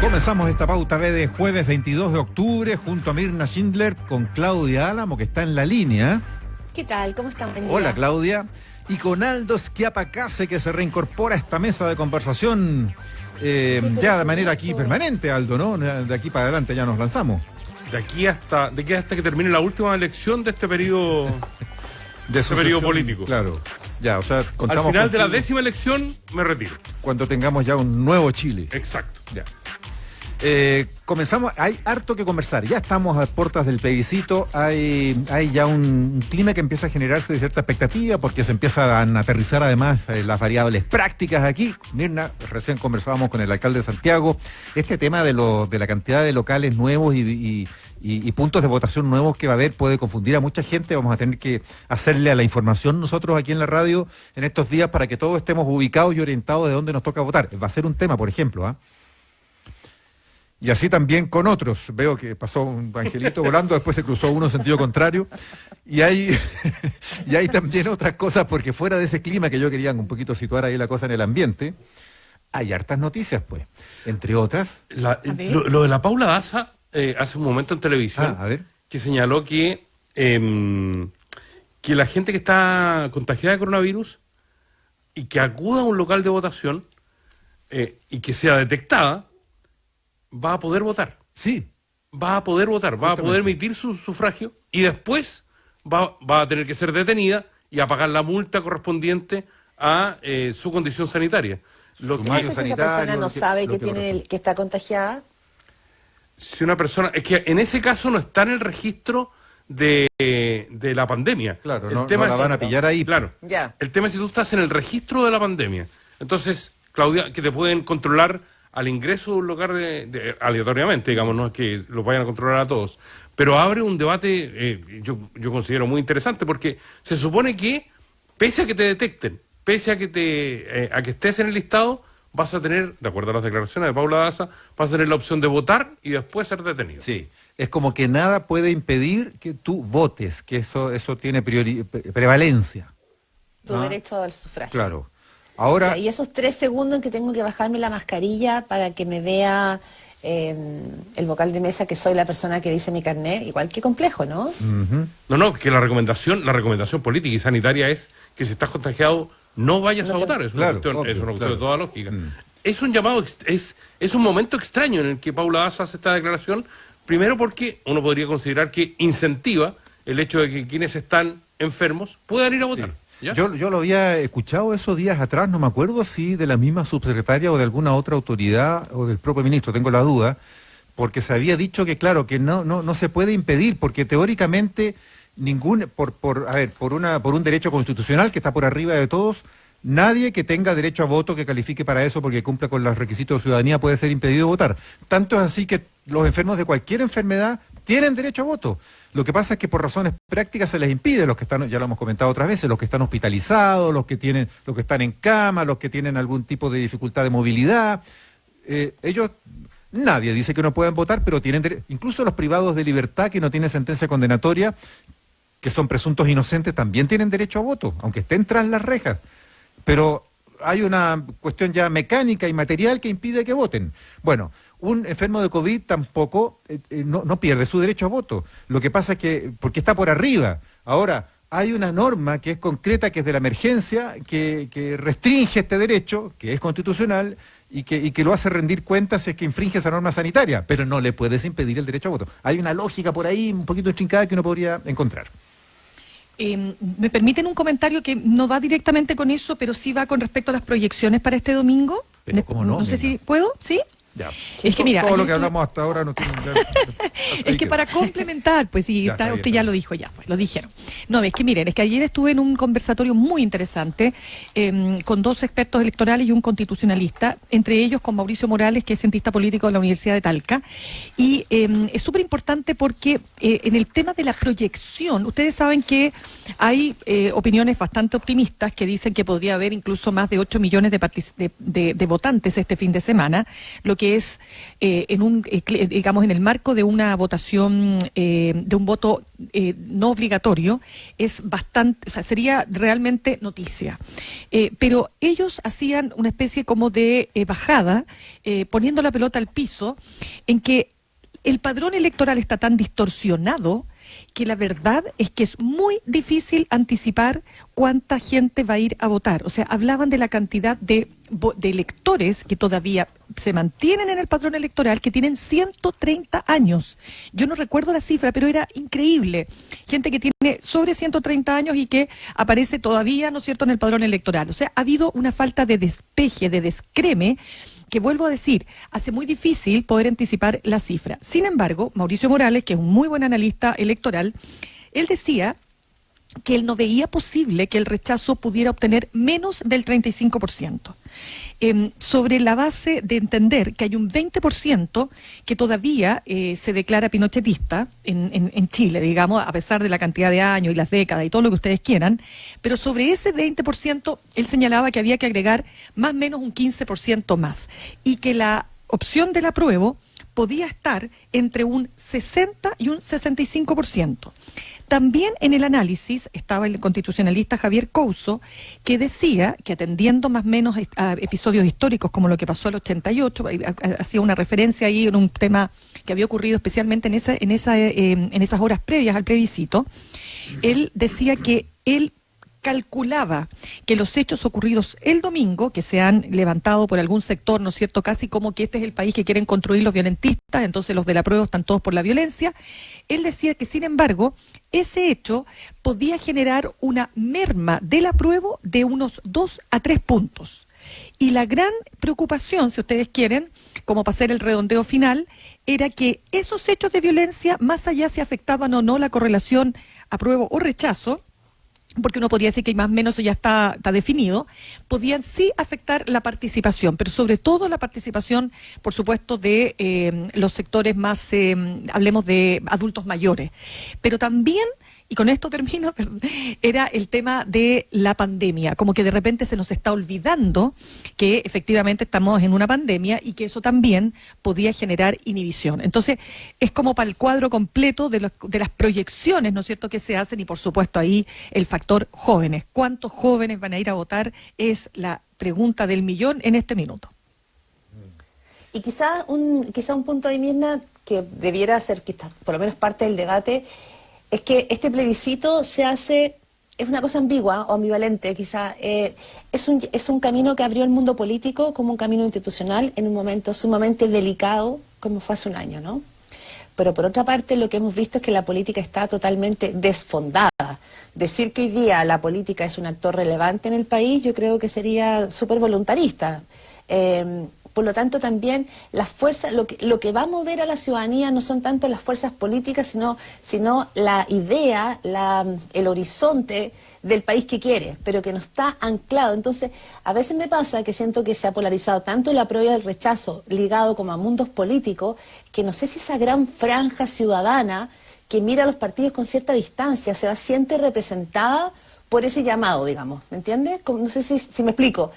Comenzamos esta pauta B de jueves 22 de octubre junto a Mirna Schindler con Claudia Álamo, que está en la línea. ¿Qué tal? ¿Cómo están? Hola, Claudia. Y con Aldo Schiapacase, que se reincorpora a esta mesa de conversación ya de manera aquí permanente, Aldo, ¿no? De aquí para adelante ya nos lanzamos. De aquí hasta que termine la última elección de este periodo político. Claro. Ya, o sea, contamos al final de la contigo 10ª elección me retiro. cuando tengamos ya un nuevo Chile. Exacto. Ya. Comenzamos, hay harto que conversar, ya estamos a puertas del plebiscito, hay ya un clima que empieza a generarse de cierta expectativa porque se empiezan a aterrizar además las variables prácticas aquí. Mirna, recién conversábamos con el alcalde de Santiago, este tema de la cantidad de locales nuevos y puntos de votación nuevos que va a haber puede confundir a mucha gente. Vamos a tener que hacerle a la información nosotros aquí en la radio en estos días para que todos estemos ubicados y orientados de dónde nos toca votar. Va a ser un tema, por ejemplo, Y así también con otros. Veo que pasó un angelito volando, después se cruzó uno en sentido contrario. Y hay también otras cosas, porque fuera de ese clima que yo quería un poquito situar ahí la cosa en el ambiente, hay hartas noticias, pues. Entre otras. Lo de la Paula Daza, hace un momento en televisión, que señaló que la gente que está contagiada de coronavirus y que acuda a un local de votación y que sea detectada, va a poder votar. Sí. Va a poder votar, va a poder emitir su sufragio y después va a tener que ser detenida y a pagar la multa correspondiente a su condición sanitaria. ¿Qué pasa si esa persona no sabe que está contagiada? Si una persona... Es que en ese caso no está en el registro de la pandemia. Claro, el no tema la van a pillar ahí. Claro. Ya. El tema es si tú estás en el registro de la pandemia. Entonces, Claudia, que te pueden controlar al ingreso de un lugar aleatoriamente, digamos, no es que los vayan a controlar a todos, pero abre un debate, yo considero muy interesante, porque se supone que, pese a que te detecten, pese a que estés en el listado, vas a tener, de acuerdo a las declaraciones de Paula Daza, vas a tener la opción de votar y después ser detenido. Sí, es como que nada puede impedir que tú votes, que eso tiene prevalencia. Tu derecho al sufragio. Claro. Ahora, y esos 3 segundos en que tengo que bajarme la mascarilla para que me vea el vocal de mesa que soy la persona que dice mi carnet, igual que complejo, ¿no? No, que la recomendación política y sanitaria es que si estás contagiado no vayas a votar. Es una cuestión de toda lógica. Es un llamado, es un momento extraño en el que Paula Daza hace esta declaración, primero porque uno podría considerar que incentiva el hecho de que quienes están enfermos puedan ir a votar. Sí. Yo lo había escuchado esos días atrás, no me acuerdo si de la misma subsecretaria o de alguna otra autoridad o del propio ministro, tengo la duda, porque se había dicho que claro, que no se puede impedir, porque teóricamente por un derecho constitucional que está por arriba de todos, nadie que tenga derecho a voto que califique para eso porque cumpla con los requisitos de ciudadanía puede ser impedido de votar. Tanto es así que los enfermos de cualquier enfermedad tienen derecho a voto. Lo que pasa es que por razones prácticas se les impide, los que están, ya lo hemos comentado otras veces, los que están hospitalizados, los que están en cama, los que tienen algún tipo de dificultad de movilidad. Ellos, nadie dice que no puedan votar, pero tienen incluso los privados de libertad que no tienen sentencia condenatoria, que son presuntos inocentes, también tienen derecho a voto, aunque estén tras las rejas. Pero hay una cuestión ya mecánica y material que impide que voten. Bueno, un enfermo de COVID tampoco no pierde su derecho a voto. Lo que pasa es que, porque está por arriba. Ahora, hay una norma que es concreta, que es de la emergencia, que restringe este derecho, que es constitucional, y que lo hace rendir cuentas si es que infringe esa norma sanitaria, pero no le puedes impedir el derecho a voto. Hay una lógica por ahí, un poquito intrincada, que uno podría encontrar. ¿Me permiten un comentario que no va directamente con eso, pero sí va con respecto a las proyecciones para este domingo? Pero ¿cómo no? No sé si puedo, ¿sí? Ya. Es que mira, todo lo que hablamos hasta ahora no tiene... Es que para complementar, pues sí, usted ya lo dijo, pues lo dijeron. No, es que miren, es que ayer estuve en un conversatorio muy interesante con 2 expertos electorales y un constitucionalista, entre ellos con Mauricio Morales, que es cientista político de la Universidad de Talca, y es súper importante porque en el tema de la proyección, ustedes saben que hay opiniones bastante optimistas que dicen que podría haber incluso más de 8 millones de votantes este fin de semana, lo que que es digamos en el marco de una votación de un voto no obligatorio, es bastante, o sea, sería realmente noticia. Pero ellos hacían una especie como de bajada, poniendo la pelota al piso, en que el padrón electoral está tan distorsionado que la verdad es que es muy difícil anticipar cuánta gente va a ir a votar. O sea, hablaban de la cantidad de electores que todavía se mantienen en el padrón electoral, que tienen 130 años. Yo no recuerdo la cifra, pero era increíble. Gente que tiene sobre 130 años y que aparece todavía, ¿no es cierto?, en el padrón electoral. O sea, ha habido una falta de despeje, de descreme, que vuelvo a decir, hace muy difícil poder anticipar la cifra. Sin embargo, Mauricio Morales, que es un muy buen analista electoral, él decía que él no veía posible que el rechazo pudiera obtener menos del 35%. Sobre la base de entender que hay un 20% que todavía se declara pinochetista en Chile, digamos, a pesar de la cantidad de años y las décadas y todo lo que ustedes quieran, pero sobre ese 20% él señalaba que había que agregar más o menos un 15% más, y que la opción del apruebo podía estar entre un 60 y un 65%. También en el análisis estaba el constitucionalista Javier Couso, que decía que, atendiendo más o menos a episodios históricos como lo que pasó al 88, hacía una referencia ahí en un tema que había ocurrido especialmente en esas horas previas al plebiscito. Él decía que él calculaba que los hechos ocurridos el domingo, que se han levantado por algún sector, ¿no es cierto?, casi como que este es el país que quieren construir los violentistas, entonces los del apruebo están todos por la violencia. Él decía que, sin embargo, ese hecho podía generar una merma del apruebo de unos 2 a 3 puntos. Y la gran preocupación, si ustedes quieren, como para hacer el redondeo final, era que esos hechos de violencia, más allá si afectaban o no la correlación apruebo o rechazo, porque uno podría decir que más o menos eso ya está definido, podían sí afectar la participación, pero sobre todo la participación, por supuesto, de los sectores más, hablemos de adultos mayores. Pero también, y con esto termino, era el tema de la pandemia, como que de repente se nos está olvidando que efectivamente estamos en una pandemia y que eso también podía generar inhibición. Entonces, es como para el cuadro completo de las proyecciones, ¿no es cierto?, que se hacen, y por supuesto ahí el factor jóvenes. ¿Cuántos jóvenes van a ir a votar? Es la pregunta del millón en este minuto. Y quizá un punto ahí, Mirna, que debiera ser, que está por lo menos parte del debate, es que este plebiscito se hace, es una cosa ambigua o ambivalente quizá, es un camino que abrió el mundo político como un camino institucional en un momento sumamente delicado como fue hace un año, ¿no? Pero por otra parte lo que hemos visto es que la política está totalmente desfondada. Decir que hoy día la política es un actor relevante en el país, yo creo que sería súper voluntarista. Por lo tanto, también las fuerzas, lo que va a mover a la ciudadanía no son tanto las fuerzas políticas, sino la idea, el horizonte del país que quiere, pero que no está anclado. Entonces, a veces me pasa que siento que se ha polarizado tanto el apruebo y el rechazo ligado como a mundos políticos, que no sé si esa gran franja ciudadana que mira a los partidos con cierta distancia se siente representada por ese llamado, digamos, ¿me entiendes? No sé si me explico.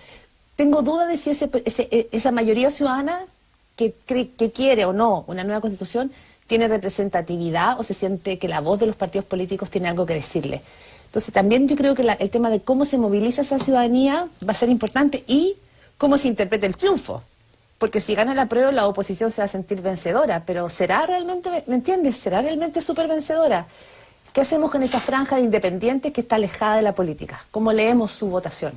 Tengo dudas de si esa mayoría ciudadana que quiere o no una nueva constitución tiene representatividad o se siente que la voz de los partidos políticos tiene algo que decirle. Entonces también yo creo que el tema de cómo se moviliza esa ciudadanía va a ser importante y cómo se interpreta el triunfo. Porque si gana el apruebo, la oposición se va a sentir vencedora, pero ¿será realmente, me entiendes? ¿Será realmente súper vencedora? ¿Qué hacemos con esa franja de independientes que está alejada de la política? ¿Cómo leemos su votación?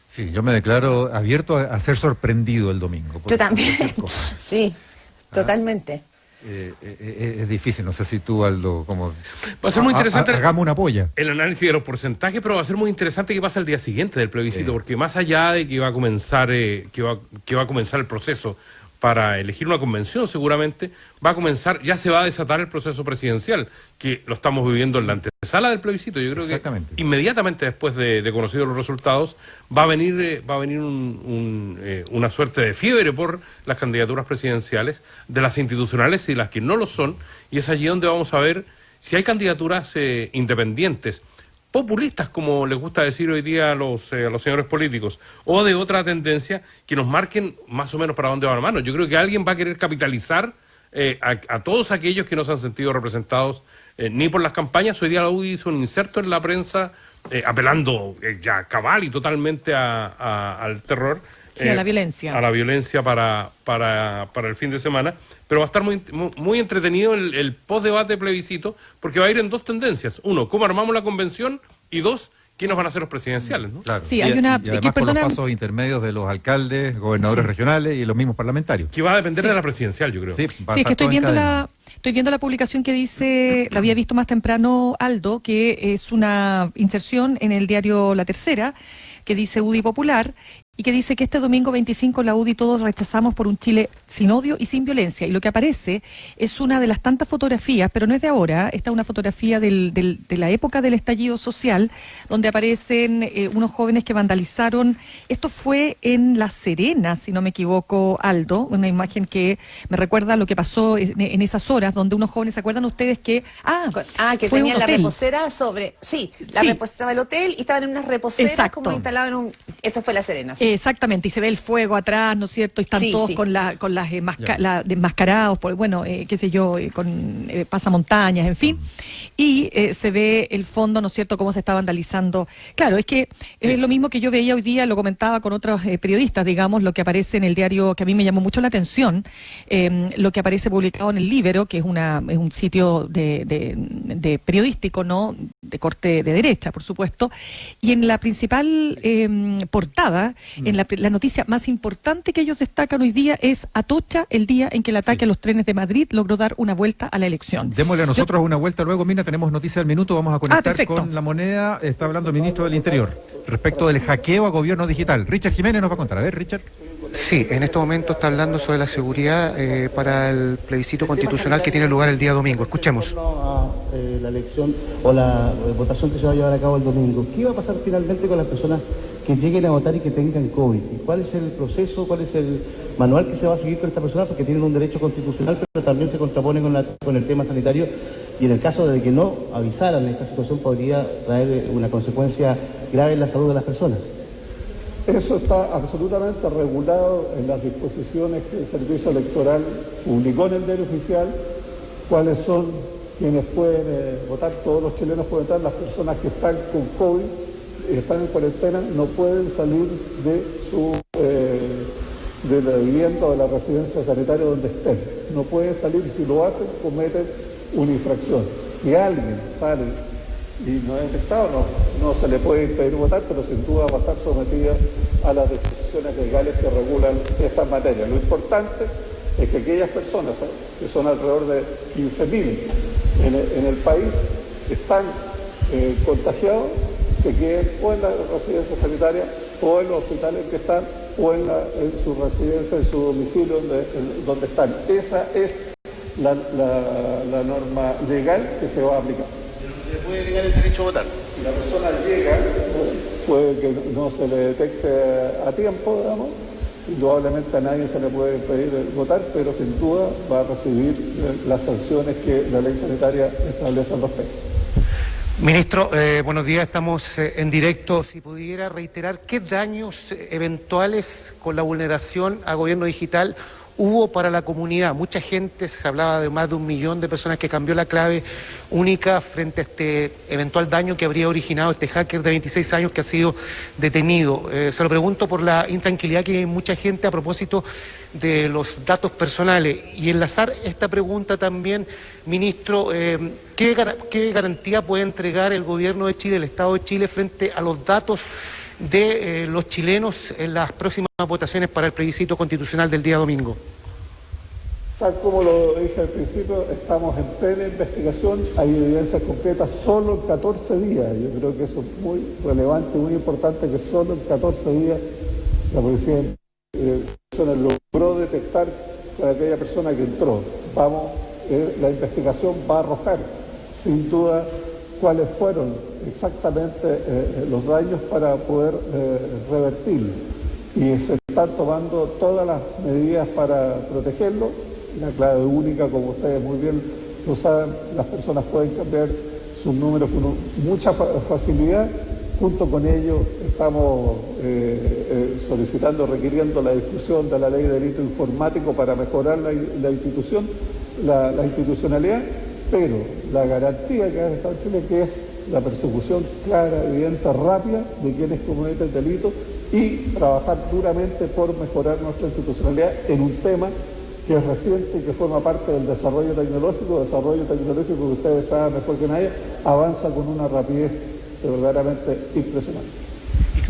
Sí, yo me declaro abierto a ser sorprendido el domingo. Yo también, sí, totalmente. Es difícil, no sé si tú, Aldo, como... Va a ser muy interesante... Hagamos una polla. El análisis de los porcentajes, pero va a ser muy interesante qué pasa el día siguiente del plebiscito, porque más allá de que va a comenzar que va a comenzar el proceso para elegir una convención, seguramente va a comenzar, ya se va a desatar el proceso presidencial, que lo estamos viviendo en la antesala del plebiscito. Yo creo que inmediatamente después de conocidos los resultados va a venir una suerte de fiebre por las candidaturas presidenciales, de las institucionales y las que no lo son, y es allí donde vamos a ver si hay candidaturas independientes populistas, como les gusta decir hoy día a los señores políticos, o de otra tendencia que nos marquen más o menos para dónde va la mano. Yo creo que alguien va a querer capitalizar a todos aquellos que no se han sentido representados ni por las campañas. Hoy día la UDI hizo un inserto en la prensa apelando ya cabal y totalmente al terror. Sí, a la violencia. A la violencia para el fin de semana. Pero va a estar muy entretenido el post-debate plebiscito, porque va a ir en dos tendencias. Uno, cómo armamos la convención, y dos, quiénes van a ser los presidenciales, ¿no? Claro. Sí, hay una... Y además por los pasos intermedios de los alcaldes, gobernadores regionales y los mismos parlamentarios. Que va a depender de la presidencial, yo creo. Sí, es que estoy viendo la publicación que dice, la había visto más temprano Aldo, que es una inserción en el diario La Tercera, que dice UDI Popular, y que dice que este domingo 25 la UDI todos rechazamos por un Chile sin odio y sin violencia. Y lo que aparece es una de las tantas fotografías, pero no es de ahora, esta es una fotografía de la época del estallido social, donde aparecen unos jóvenes que vandalizaron. Esto fue en La Serena, si no me equivoco, Aldo, una imagen que me recuerda lo que pasó en esas horas, donde unos jóvenes, ¿se acuerdan ustedes que... que fue tenían un la hotel. reposera sobre... Sí, la reposera del hotel y estaban en unas reposeras. Exacto. Como instaladas en un... Eso fue La Serena. Sí. Exactamente, y se ve el fuego atrás, ¿no es cierto? Y están todos con las desmascarados, qué sé yo, con pasamontañas, en fin. Y se ve el fondo, ¿no es cierto?, cómo se está vandalizando. Claro, es que es lo mismo que yo veía hoy día, lo comentaba con otros periodistas, digamos, lo que aparece en el diario, que a mí me llamó mucho la atención, lo que aparece publicado en el Líbero, que es un sitio de periodístico, ¿no?, de corte de derecha, por supuesto, y en la principal portada, en la noticia más importante que ellos destacan hoy día es Atocha, el día en que el ataque a los trenes de Madrid logró dar una vuelta a la elección. Démosle a nosotros una vuelta luego, Mina, tenemos noticias del minuto, vamos a conectar con La Moneda. Está hablando el ministro del Interior respecto del hackeo a gobierno digital. Richard Jiménez nos va a contar. A ver, Richard. Sí, en este momento está hablando sobre la seguridad para el plebiscito constitucional que tiene lugar el día domingo. Escuchemos. La elección o la votación que se va a llevar a cabo el domingo. ¿Qué va a pasar finalmente con las personas que lleguen a votar y que tengan COVID? ¿Y cuál es el proceso, cuál es el manual que se va a seguir con estas personas? Porque tienen un derecho constitucional, pero también se contrapone con el tema sanitario. Y en el caso de que no avisaran esta situación, podría traer una consecuencia grave en la salud de las personas. Eso está absolutamente regulado en las disposiciones que el Servicio Electoral publicó en el diario oficial, cuáles son quienes pueden votar. Todos los chilenos pueden votar. Las personas que están con COVID, están en cuarentena, no pueden salir de la vivienda o de la residencia sanitaria donde estén. No pueden salir, y si lo hacen, cometen una infracción. Si alguien sale y no es infectado, no se le puede impedir votar, pero sin duda va a estar sometida a las disposiciones legales que regulan estas materias. Lo importante es que aquellas personas, que son alrededor de 15.000 en el país, están contagiados, se queden o en la residencia sanitaria o en los hospitales que están o en su residencia, en su domicilio donde están. Esa es la norma legal que se va a aplicar. ¿Se le puede negar el derecho a votar? Si la persona llega, puede que no se le detecte a tiempo, digamos, indudablemente a nadie se le puede impedir votar, pero sin duda va a recibir las sanciones que la ley sanitaria establece al respecto. Ministro, buenos días, estamos en directo. Si pudiera reiterar, ¿qué daños eventuales con la vulneración a gobierno digital hubo para la comunidad? Mucha gente, se hablaba de más de 1 millón de personas que cambió la clave única frente a este eventual daño que habría originado este hacker de 26 años que ha sido detenido. Se lo pregunto por la intranquilidad que hay mucha gente a propósito de los datos personales. Y enlazar esta pregunta también, ministro, ¿qué garantía puede entregar el gobierno de Chile, el Estado de Chile, frente a los datos de los chilenos en las próximas votaciones para el plebiscito constitucional del día domingo? Tal como lo dije al principio, estamos en plena investigación, hay evidencias concretas solo en 14 días. Yo creo que eso es muy relevante, muy importante, que solo en 14 días la policía logró detectar a aquella persona que entró. La investigación va a arrojar, sin duda, cuáles fueron exactamente los daños para poder revertirlo. Y se están tomando todas las medidas para protegerlo. La clave única, como ustedes muy bien lo saben, las personas pueden cambiar sus números con mucha facilidad. Junto con ello estamos solicitando, requiriendo la discusión de la ley de delito informático para mejorar la institución, la institucionalidad, pero la garantía que ha Estado en Chile, que es la persecución clara, evidente, rápida de quienes cometen delitos y trabajar duramente por mejorar nuestra institucionalidad en un tema que es reciente y que forma parte del desarrollo tecnológico que ustedes saben mejor que nadie, avanza con una rapidez verdaderamente impresionante.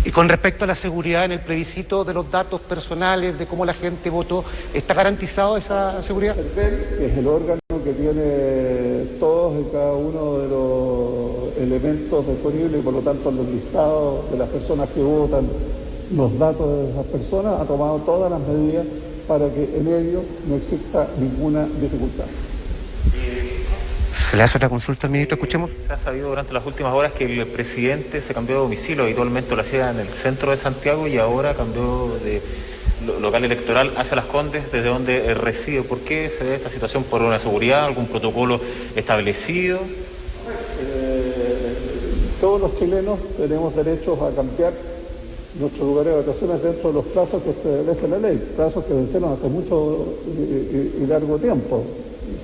Y con respecto a la seguridad en el plebiscito de los datos personales, de cómo la gente votó, ¿está garantizado esa seguridad? El CERVEL, que es el órgano que tiene todos y cada uno de los elementos disponibles y por lo tanto los listados de las personas que votan, los datos de esas personas, ha tomado todas las medidas para que en ello no exista ninguna dificultad. ¿Se le hace otra consulta al ministro? Escuchemos. Se ha sabido durante las últimas horas que el presidente se cambió de domicilio. Habitualmente lo hacía en el centro de Santiago y ahora cambió de local electoral hacia Las Condes, desde donde reside. ¿Por qué se ve esta situación? ¿Por una seguridad, algún protocolo establecido? Todos los chilenos tenemos derechos a cambiar nuestro lugar de vacaciones dentro de los plazos que establece la ley, plazos que vencieron hace mucho y largo tiempo.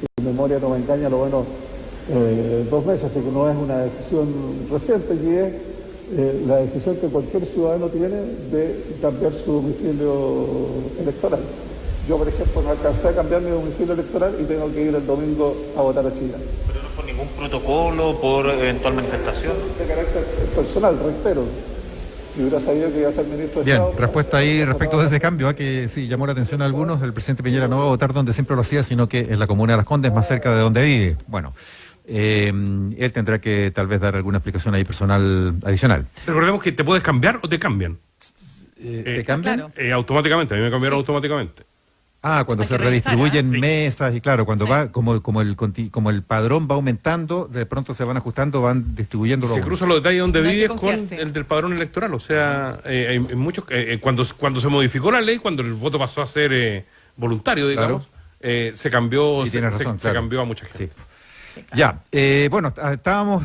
Si mi memoria no me engaña, lo bueno, 2 meses, así que no es una decisión reciente, y es la decisión que cualquier ciudadano tiene de cambiar su domicilio electoral. Yo, por ejemplo, no alcancé a cambiar mi domicilio electoral y tengo que ir el domingo a votar a Chile. ¿Pero no por ningún protocolo, por eventual manifestación? De carácter personal, reitero. Y hubiera sabido que iba a ser ministro de Bien, Estado. respuesta ahí respecto de ese cambio, que sí, llamó la atención a algunos. El presidente Piñera no va a votar donde siempre lo hacía, sino que en la comuna de Las Condes, más cerca de donde vive. Bueno, él tendrá que tal vez dar alguna explicación ahí personal adicional. Recordemos que te puedes cambiar o te cambian. ¿Te cambian? Claro. Automáticamente, a mí me cambiaron automáticamente. Ah, cuando Hay se que revisar, redistribuyen sí. mesas y claro, cuando Sí. va como el padrón va aumentando, de pronto se van ajustando, van distribuyendo Se cruzan los detalles donde No hay que vives con confiarse. el del padrón electoral. O sea, hay muchos cuando se modificó la ley, cuando el voto pasó a ser voluntario, digamos, se cambió, Sí, tienes razón, se claro. cambió a mucha gente. Sí. Ya, bueno, estábamos,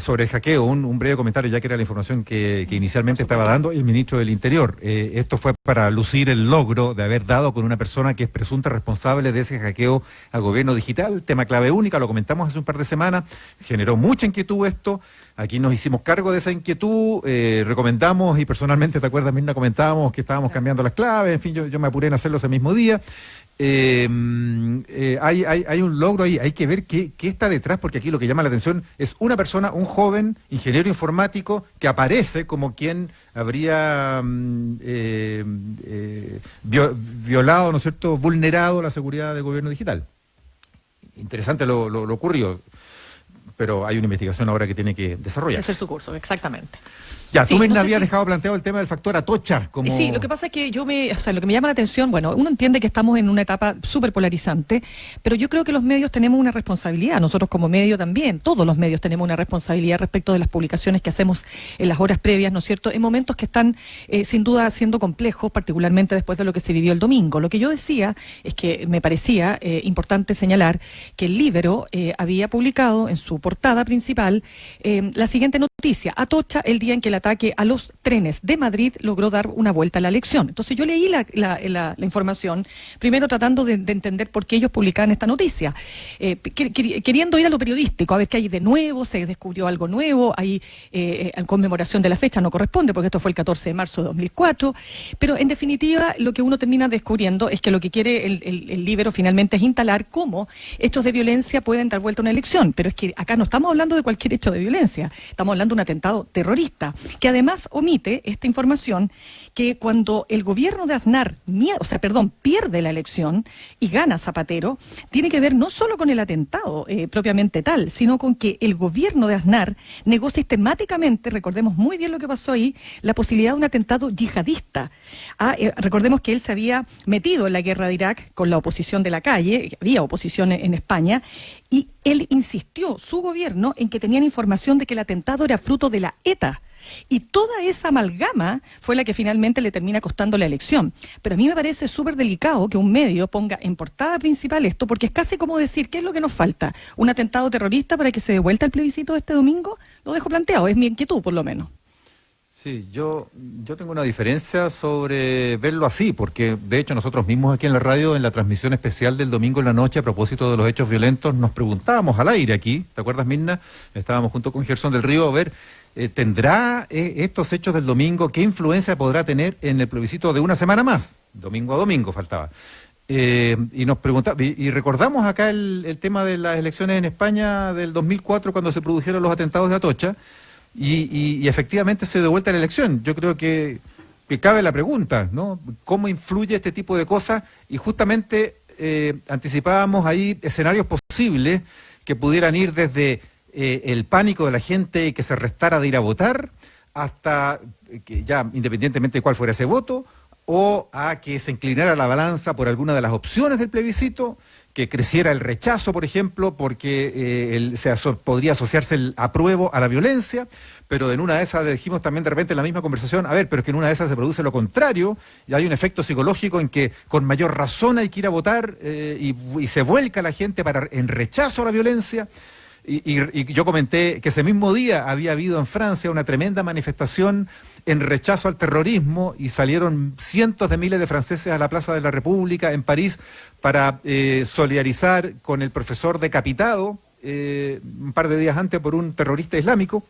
sobre el hackeo, un breve comentario, ya que era la información que inicialmente estaba dando el ministro del Interior. Esto fue para lucir el logro de haber dado con una persona que es presunta responsable de ese hackeo al gobierno digital, tema clave única, lo comentamos hace un par de semanas, generó mucha inquietud esto, aquí nos hicimos cargo de esa inquietud, recomendamos, y personalmente, ¿te acuerdas, Mirna? Comentábamos que estábamos cambiando las claves, en fin, yo me apuré en hacerlo ese mismo día. Hay un logro ahí, hay que ver qué está detrás, porque aquí lo que llama la atención es una persona, un joven ingeniero informático que aparece como quien habría violado, ¿no es cierto?, vulnerado la seguridad del gobierno digital. Interesante lo ocurrido, pero hay una investigación ahora que tiene que desarrollarse. Ese es su curso, exactamente. Ya, Sí, tú me no sé habías si- dejado planteado el tema del factor Atocha. Como... Sí, lo que pasa es que lo que me llama la atención, bueno, uno entiende que estamos en una etapa súper polarizante, pero yo creo que los medios tenemos una responsabilidad, nosotros como medio también, todos los medios tenemos una responsabilidad respecto de las publicaciones que hacemos en las horas previas, ¿no es cierto?, en momentos que están sin duda siendo complejos, particularmente después de lo que se vivió el domingo. Lo que yo decía es que me parecía importante señalar que el Líbero había publicado en su portada principal la siguiente noticia: Atocha el día en que el ataque a los trenes de Madrid logró dar una vuelta a la elección. Entonces yo leí la información, primero tratando de entender por qué ellos publicaban esta noticia, queriendo ir a lo periodístico, a ver qué hay de nuevo, se descubrió algo nuevo, hay conmemoración de la fecha, no corresponde porque esto fue el 14 de marzo de 2004, pero en definitiva lo que uno termina descubriendo es que lo que quiere el Líbero finalmente es instalar cómo hechos de violencia pueden dar vuelta a una elección, pero es que acá no estamos hablando de cualquier hecho de violencia, estamos hablando de un atentado terrorista, que además omite esta información que cuando el gobierno de Aznar pierde la elección y gana Zapatero, tiene que ver no solo con el atentado propiamente tal, sino con que el gobierno de Aznar negó sistemáticamente, recordemos muy bien lo que pasó ahí, la posibilidad de un atentado yihadista. Recordemos que él se había metido en la guerra de Irak con la oposición de la calle, había oposición en España, y él insistió, su gobierno, en que tenían información de que el atentado era fruto de la ETA. Y toda esa amalgama fue la que finalmente le termina costando la elección. Pero a mí me parece súper delicado que un medio ponga en portada principal esto, porque es casi como decir, ¿qué es lo que nos falta? ¿Un atentado terrorista para que se dé vuelta el plebiscito de este domingo? Lo dejo planteado, es mi inquietud por lo menos. Sí, yo tengo una diferencia sobre verlo así, porque de hecho nosotros mismos aquí en la radio, en la transmisión especial del domingo en la noche, a propósito de los hechos violentos, nos preguntábamos al aire aquí, ¿te acuerdas, Mirna? Estábamos junto con Gerson del Río a ver, ¿tendrá estos hechos del domingo, qué influencia podrá tener en el plebiscito de una semana más? Domingo a domingo faltaba. Y nos preguntamos, y recordamos acá el tema de las elecciones en España del 2004, cuando se produjeron los atentados de Atocha, y efectivamente se dio vuelta la elección. Yo creo que cabe la pregunta, ¿no? ¿Cómo influye este tipo de cosas? Y justamente anticipábamos ahí escenarios posibles que pudieran ir desde el pánico de la gente que se restara de ir a votar, hasta que ya independientemente de cuál fuera ese voto, o a que se inclinara la balanza por alguna de las opciones del plebiscito, que creciera el rechazo, por ejemplo, porque podría asociarse el apruebo a la violencia, pero en una de esas dijimos también de repente en la misma conversación, a ver, pero es que en una de esas se produce lo contrario, y hay un efecto psicológico en que con mayor razón hay que ir a votar, y se vuelca la gente en rechazo a la violencia. Y yo comenté que ese mismo día había habido en Francia una tremenda manifestación en rechazo al terrorismo, y salieron cientos de miles de franceses a la Plaza de la República en París para solidarizar con el profesor decapitado un par de días antes por un terrorista islámico.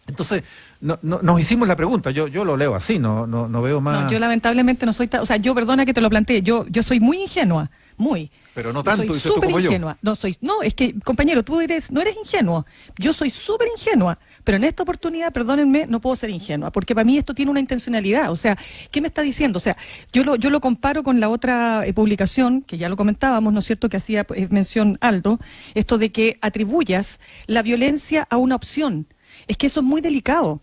Entonces, nos hicimos la pregunta, yo lo leo así, no veo más... No, yo lamentablemente no soy... O sea, yo, perdona que te lo plantee, yo soy muy ingenua, muy... Pero no tanto, soy dices tú, súper como ingenua. yo. No, es que, compañero, tú no eres ingenuo. Yo soy súper ingenua, pero en esta oportunidad, perdónenme, no puedo ser ingenua, porque para mí esto tiene una intencionalidad. O sea, ¿qué me está diciendo? O sea, yo lo comparo con la otra publicación, que ya lo comentábamos, ¿no es cierto?, que hacía mención Aldo, esto de que atribuyas la violencia a una opción. Es que eso es muy delicado.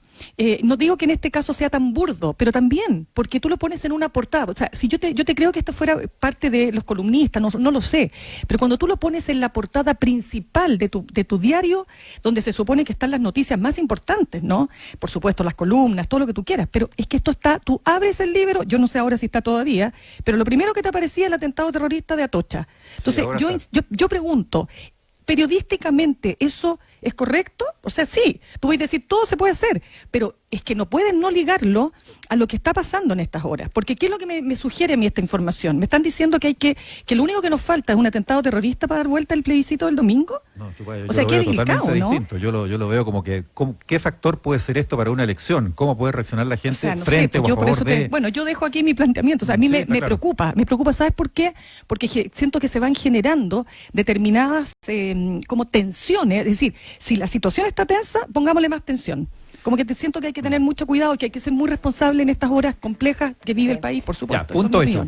No digo que en este caso sea tan burdo, pero también, porque tú lo pones en una portada. O sea, si yo te creo que esto fuera parte de los columnistas, no lo sé, pero cuando tú lo pones en la portada principal de tu diario, donde se supone que están las noticias más importantes, ¿no? Por supuesto, las columnas, todo lo que tú quieras, pero es que esto está, tú abres el libro, yo no sé ahora si está todavía, pero lo primero que te aparecía es el atentado terrorista de Atocha. Entonces, yo pregunto, periodísticamente, ¿eso es correcto? O sea, sí, tú vas a decir, todo se puede hacer, pero es que no pueden no ligarlo a lo que está pasando en estas horas. Porque ¿qué es lo que me sugiere a mí esta información? ¿Me están diciendo que lo único que nos falta es un atentado terrorista para dar vuelta al plebiscito del domingo? No, Chupaya, o sea, qué delicado, ¿no? Distinto. Yo lo veo como que, ¿qué factor puede ser esto para una elección? ¿Cómo puede reaccionar la gente frente o a favor de...? Bueno, yo dejo aquí mi planteamiento. O sea, a mí me preocupa, ¿sabes por qué? Porque siento que se van generando determinadas como tensiones, es decir, si la situación está tensa, pongámosle más tensión. Como que te siento que hay que tener mucho cuidado, que hay que ser muy responsable en estas horas complejas que vive el país, por supuesto. Ya, punto hecho.